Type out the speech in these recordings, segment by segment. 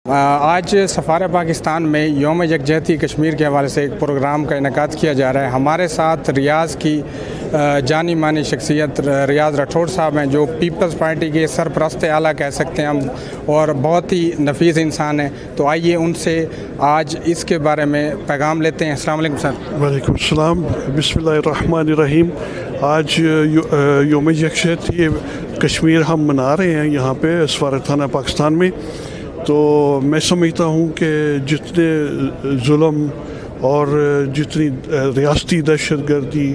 آج سفارت پاکستان میں یوم یکجہتی کشمیر کے حوالے سے ایک پروگرام کا انعقاد کیا جا رہا ہے۔ ہمارے ساتھ ریاض کی جانی مانی شخصیت ریاض راٹھوڑ صاحب ہیں، جو پیپلز پارٹی کے سرپرست اعلیٰ کہہ سکتے ہیں ہم، اور بہت ہی نفیس انسان ہیں۔ تو آئیے ان سے آج اس کے بارے میں پیغام لیتے ہیں۔ السلام علیکم سر۔ وعلیکم السلام۔ بسم اللہ الرحمن الرحیم۔ آج یوم یکجہتی کشمیر ہم منا رہے ہیں یہاں پہ سفارتخانہ پاکستان میں۔ تو میں سمجھتا ہوں کہ جتنے ظلم اور جتنی ریاستی دہشت گردی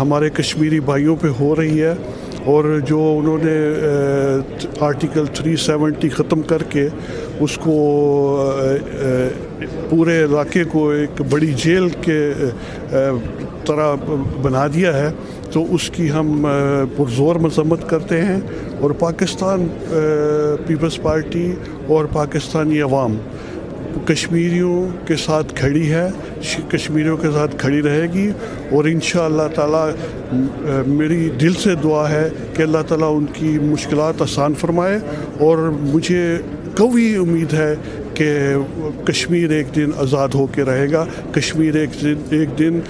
ہمارے کشمیری بھائیوں پہ ہو رہی ہے، اور جو انہوں نے آرٹیکل 370 ختم کر کے اس کو پورے علاقے کو ایک بڑی جیل کے طرح بنا دیا ہے، تو اس کی ہم پرزور مذمت کرتے ہیں۔ اور پاکستان پیپلز پارٹی اور پاکستانی عوام کشمیریوں کے ساتھ کھڑی ہے، کشمیریوں کے ساتھ کھڑی رہے گی، اور انشاءاللہ تعالیٰ میری دل سے دعا ہے کہ اللہ تعالیٰ ان کی مشکلات آسان فرمائے، اور مجھے قوی امید ہے کہ کشمیر ایک دن آزاد ہو کے رہے گا، کشمیر ایک دن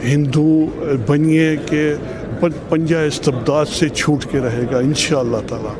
ہندو بنیے کے پنجہ استبداد سے چھوٹ کے رہے گا انشاءاللہ تعالیٰ۔